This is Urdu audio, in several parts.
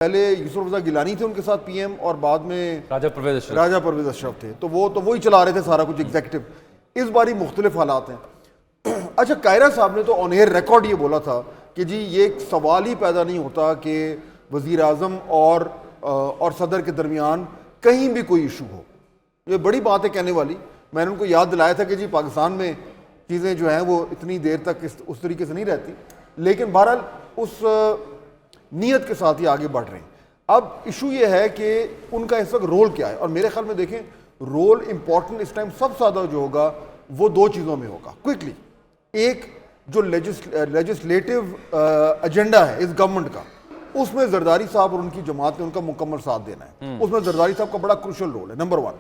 پہلے یوسف رضا گیلانی تھے ان کے ساتھ پی ایم، اور بعد میں راجہ پرویز اشرف تھے، تو وہی چلا رہے تھے سارا کچھ ایگزیکٹو۔ اس باری مختلف حالات ہیں۔ اچھا، کائرہ صاحب نے تو آن ایئر ریکارڈ یہ بولا تھا کہ جی یہ ایک سوال ہی پیدا نہیں ہوتا کہ وزیر اعظم اور صدر کے درمیان کہیں بھی کوئی ایشو ہو۔ یہ بڑی بات ہے کہنے والی۔ میں نے ان کو یاد دلایا تھا کہ جی پاکستان میں چیزیں جو ہیں وہ اتنی دیر تک اس طریقے سے نہیں رہتی، لیکن بہرحال اس نیت کے ساتھ ہی آگے بڑھ رہے ہیں۔ اب ایشو یہ ہے کہ ان کا اس وقت رول کیا ہے، اور میرے خیال میں دیکھیں رول امپورٹنٹ اس ٹائم سب سے زیادہ جو ہوگا وہ دو چیزوں میں ہوگا کوئکلی۔ ایک جو لیجسلیٹو ایجنڈا ہے اس گورنمنٹ کا، اس میں زرداری صاحب اور ان کی جماعت نے ان کا مکمل ساتھ دینا ہے، اس میں زرداری صاحب کا بڑا کروشل رول ہے، نمبر 1۔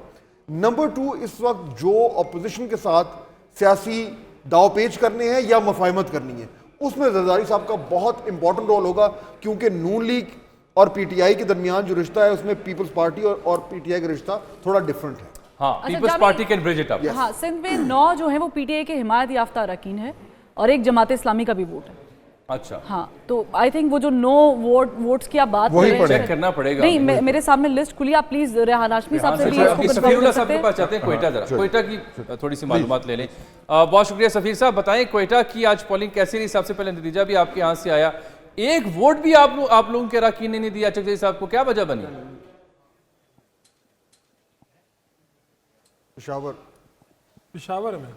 نمبر 2، اس وقت جو اپوزیشن کے ساتھ سیاسی داؤ پیچ کرنے ہیں یا مفاہمت کرنی ہے، اس میں زرداری صاحب کا بہت امپورٹنٹ رول ہوگا، کیونکہ نون لیگ اور پی ٹی آئی کے درمیان جو رشتہ ہے اس میں پیپلز پارٹی اور پی ٹی آئی کا رشتہ تھوڑا ڈیفرنٹ ہے۔ ہاں، Peoples Party can bridge it up. ہاں، سندھ میں 9 جو ہیں وہ پی ٹی آئی کے حمایت یافتہ اراکین ہے اور ایک جماعت اسلامی کا بھی ووٹ ہے۔ اچھا، ہاں، تو آئی تھنک وہ جو 9 ووٹس کی آپ بات کر رہے ہیں، چیک کرنا پڑے گا۔ نہیں، میرے سامنے لسٹ کھلی، آپ پلیز ریحان ہاشمی صاحب سے بھی اس کو سفیر اللہ صاحب کے پاس چاہتے ہیں کوئٹہ، ذرا کوئٹہ کی تھوڑی سی معلومات لے لیں۔ بہت شکریہ سفیر صاحب، بتائیں کوئٹہ کی آج پولنگ کیسی رہی؟ سب سے پہلے نتیجہ بھی آپ کے یہاں سے آیا، ایک ووٹ بھی آپ لوگوں کے اراکین نے نہیں دیا چکزئی صاحب کو، کیا وجہ بنی؟ پشاور میں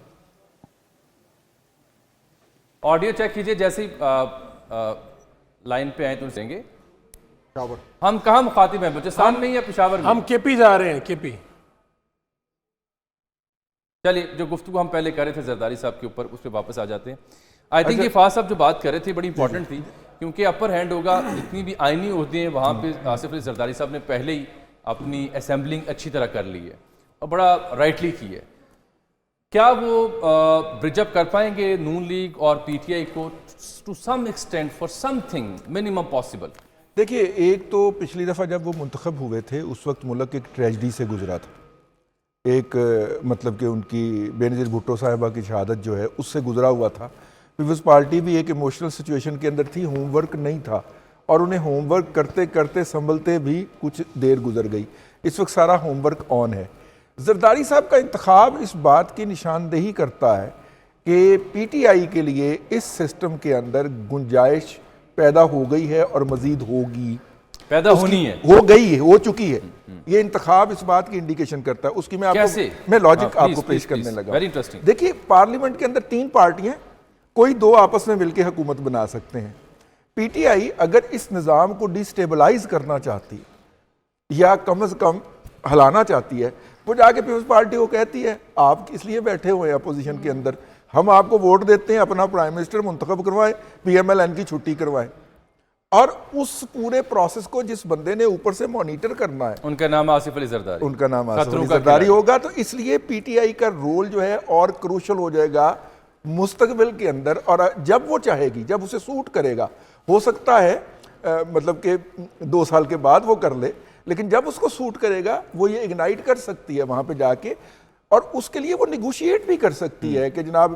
آڈیو چیک کیجئے، جیسے ہی لائن پہ آئیں تو دیں گے۔ ہم کہاں مخاطب ہیں، بلوچستان میں یا پشاور میں؟ ہم کے پی جا رہے ہیں، کے پی۔ چلیے، جو گفتگو ہم پہلے کر رہے تھے زرداری صاحب کے اوپر، اس پہ واپس آ جاتے ہیں۔ آئی تھنک یہ فاض صاحب جو بات کر رہے تھے بڑی امپورٹنٹ تھی، کیونکہ اپر ہینڈ ہوگا، جتنی بھی آئینی عہدے ہیں وہاں پہ آصف علی زرداری صاحب نے پہلے ہی اپنی اسمبلنگ اچھی طرح کر لی ہے اور بڑا رائٹلی کی ہے۔ کیا وہ برج اپ کر پائیں گے نون لیگ اور پی ٹی آئی کو to some extent for something minimum possible? دیکھیے، ایک تو پچھلی دفعہ جب وہ منتخب ہوئے تھے اس وقت ملک ایک ٹریجڈی سے گزرا تھا، ایک مطلب کہ ان کی بینظیر بھٹو صاحبہ کی شہادت جو ہے اس سے گزرا ہوا تھا۔ پیپلز پارٹی بھی ایک ایموشنل سچویشن کے اندر تھی، ہوم ورک نہیں تھا، اور انہیں ہوم ورک کرتے کرتے سنبھلتے بھی کچھ دیر گزر گئی۔ اس وقت سارا ہوم ورک آن ہے۔ زرداری صاحب کا انتخاب اس بات کی نشاندہی کرتا ہے کہ پی ٹی آئی کے لیے اس سسٹم کے اندر گنجائش پیدا ہو گئی ہے اور مزید ہوگی، پیدا ہونی ہے، ہو گئی ہے، ہو چکی ہے۔ یہ انتخاب اس بات کی انڈیکیشن کرتا ہے۔ اس کی میں لاجک آپ کو پیش کرنے لگا۔ دیکھیے، پارلیمنٹ کے اندر 3 پارٹیاں، کوئی 2 آپس میں مل کے حکومت بنا سکتے ہیں۔ پی ٹی آئی اگر اس نظام کو ڈی سٹیبلائز کرنا چاہتی ہے یا کم از کم ہلانا چاہتی ہے، وہ جا کے پیپلز پارٹی کو کہتی ہے آپ اس لیے بیٹھے ہوئے ہیں اپوزیشن کے اندر، ہم آپ کو ووٹ دیتے ہیں، اپنا پرائم منسٹر منتخب کروائیں، پی ایم ایل این کی چھٹی کروائیں۔ اور اس پورے پروسیس کو جس بندے نے اوپر سے مانیٹر کرنا ہے، ان کا نام آصف علی زرداری، ان کا نام آصف علی زرداری ہوگا، تو اس لیے پی ٹی آئی کا رول جو ہے اور کروشل ہو جائے گا مستقبل کے اندر۔ اور جب وہ چاہے گی، جب اسے سوٹ کرے گا، ہو سکتا ہے مطلب کہ 2 سال کے بعد وہ کر لے، لیکن جب اس کو سوٹ کرے گا وہ یہ اگنائٹ کر سکتی ہے وہاں پہ جا کے، اور اس کے لیے وہ نیگوشیٹ بھی کر سکتی ہے کہ جناب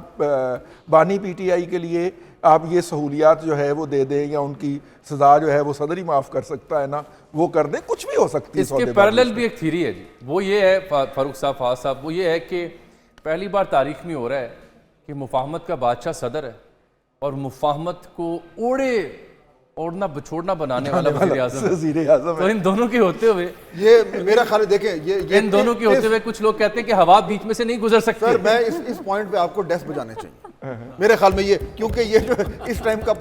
بانی پی ٹی آئی کے لیے آپ یہ سہولیات جو ہے وہ دے دیں، یا ان کی سزا جو ہے وہ صدر ہی معاف کر سکتا ہے نا، وہ کر دیں، کچھ بھی ہو سکتی ہے۔ اس کے پیرلل بھی ایک تھیری ہے جی، وہ یہ ہے فاروق صاحب، فاض صاحب، وہ یہ ہے کہ پہلی بار تاریخ میں ہو رہا ہے کہ مفاہمت کا بادشاہ صدر ہے اور مفاہمت کو اوڑنا بچھوڑنا بنانے والا وزیر اعظم ہے۔ تو ان دونوں کے ہوتے ہوئے، یہ میرا خیال ہے، دیکھیں ان دونوں کے ہوتے ہوئے کچھ لوگ کہتے ہیں کہ ہوا بیچ میں سے نہیں گزر سکتی۔ سر، میں اس پوائنٹ پہ آپ کو ڈیسک بجانے چاہیے میرے خیال میں، یہ کیونکہ یہ جو اس ٹائم کا